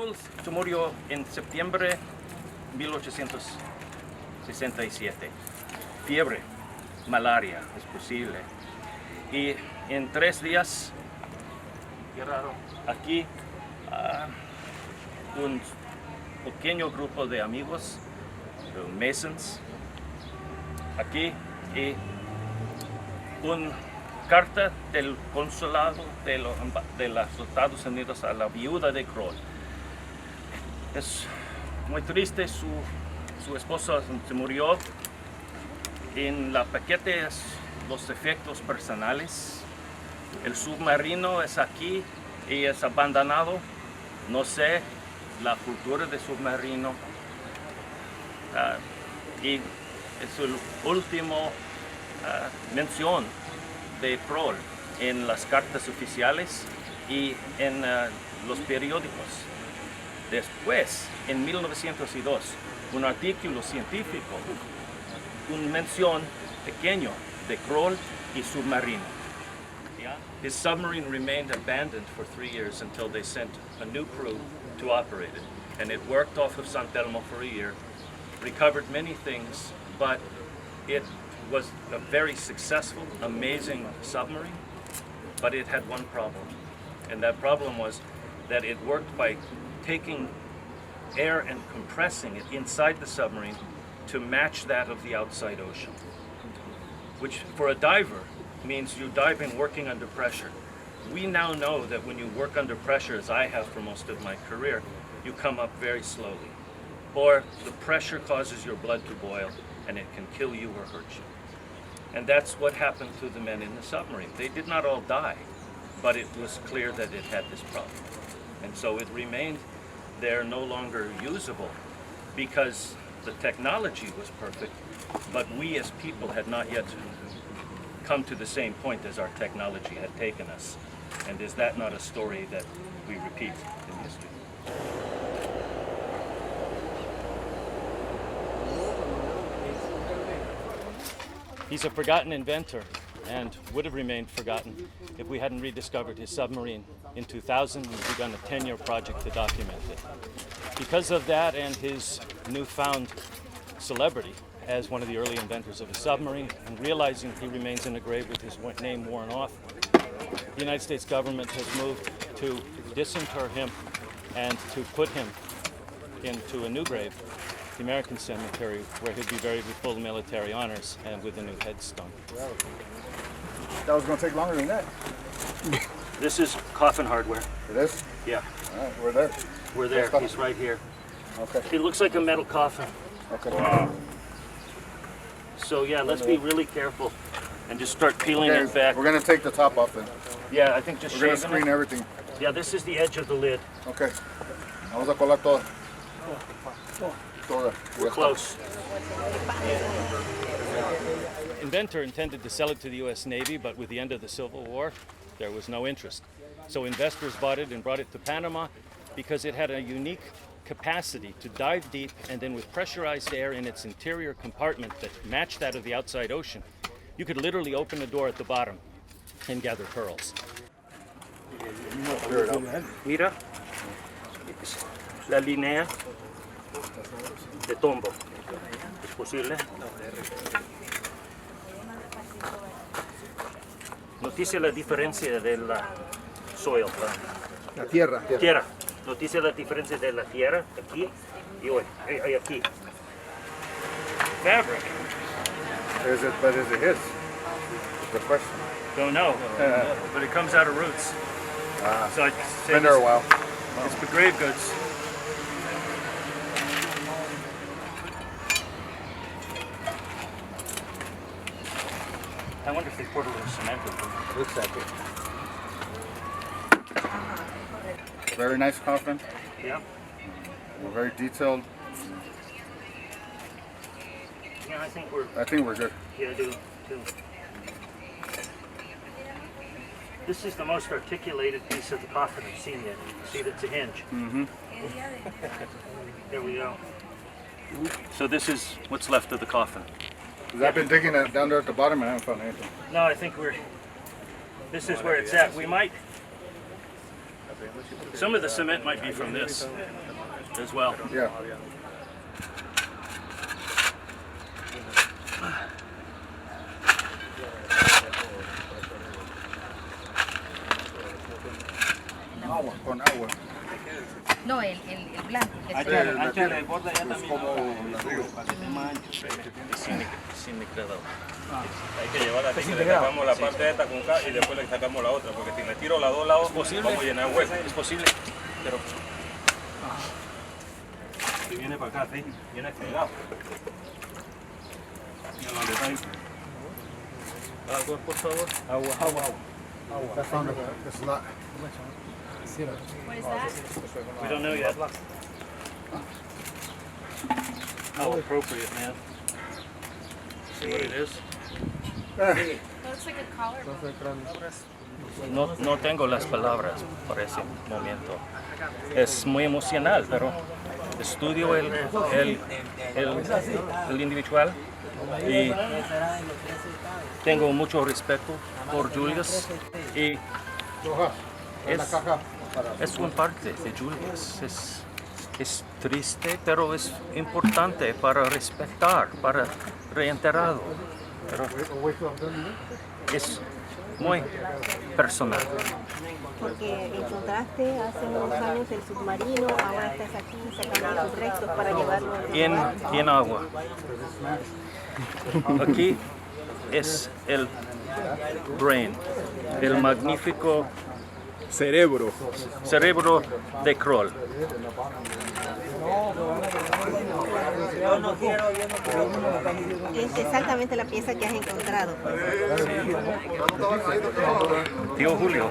Samuel se murió en septiembre de 1867. Fiebre, malaria, es posible. Y en 3 días, qué raro, aquí un pequeño grupo de amigos, Masons, aquí, y una carta del consulado de los Estados Unidos a la viuda de Kroll. Es muy triste, su esposa se murió. En la paquete los efectos personales. El submarino es aquí y es abandonado. No sé la cultura de submarino. Y es el último mención de Kroll en las cartas oficiales y en los periódicos. Después, en 1902, un artículo científico, una mención pequeño de Kroll y submarino. His submarine remained abandoned for 3 years until they sent a new crew to operate it. And it worked off of San Telmo for a year, recovered many things, but it was a very successful, amazing submarine, but it had one problem. And that problem was that it worked by taking air and compressing it inside the submarine to match that of the outside ocean, which for a diver means you're diving working under pressure. We now know that when you work under pressure, as I have for most of my career, you come up very slowly, or the pressure causes your blood to boil and it can kill you or hurt you. And that's what happened to the men in the submarine. They did not all die, but it was clear that it had this problem. And so it remained there no longer usable because the technology was perfect, but we as people had not yet come to the same point as our technology had taken us. And is that not a story that we repeat in history? He's a forgotten inventor and would have remained forgotten if we hadn't rediscovered his submarine in 2000 and begun a 10-year project to document it. Because of that and his newfound celebrity as one of the early inventors of a submarine, and realizing he remains in the grave with his name worn off, the United States government has moved to disinter him and to put him into a new grave, the American Cemetery, where he'd be buried with full military honors and with a new headstone. That was going to take longer than that. This is coffin hardware. It is? Yeah. All right, we're there. We're there. He's right here. Okay. It looks like a metal coffin. Okay. So yeah, let's be really careful and just start peeling it back. We're going to take the top off then. Yeah, I think just We're going to shaving screen it. everything. Yeah, this is the edge of the lid. Okay. Vamos a colar todo. Toda. We're close. Inventor intended to sell it to the U.S. Navy, but with the end of the Civil War, there was no interest. So investors bought it and brought it to Panama because it had a unique capacity to dive deep and then with pressurized air in its interior compartment that matched that of the outside ocean, you could literally open the door at the bottom and gather pearls. Mira, la línea de tombo. ¿Es posible? Noticia la diferencia de la soil, La tierra. tierra. Noticia la diferencia de la tierra aquí y hoy, aquí. Fabric. Is it his? The question. Don't know, but it comes out of roots. So I'd say Been there a while. it's the grave goods. I wonder if they poured a little cement over it. Looks like it. Very nice coffin. Yeah. Very detailed. Yeah, I think we're good. Yeah, I do too. This is the most articulated piece of the coffin I've seen yet. See, that's a hinge. Mm-hmm. There we go. So this is what's left of the coffin. Because I've been digging it down there at the bottom and I haven't found anything. No, I think this is where it's at. We might Some of the cement might be from this as well. Yeah. Agua, con agua. No, el blanco. Ancha el borde allá también. Como la río. Sin degradado. Hay que llevarla así, que le sacamos la parte de esta con acá y después le sacamos la otra, porque si le tiro los dos lados, vamos a llenar hueco. Es posible, pero Si viene para acá, sí, viene pegado. Mira dónde está ahí. agua, por favor. Agua. That's on it's not. What is that? We don't know yet. How appropriate, man. See what it is? It looks like a collarbone. No tengo las palabras para ese momento. Es muy emocional, pero estudio el individual y tengo mucho respeto por Julius y es una parte de Julius. Es triste, pero es importante para respetar, para reenterrado. Pero es muy personal. Porque encontraste hace unos años el submarino, ahora estás aquí sacando sus restos para llevarlo En agua. Aquí es el brain, el magnífico Cerebro. cerebro de Kroll. Es exactamente la pieza que has encontrado. Tío Julio,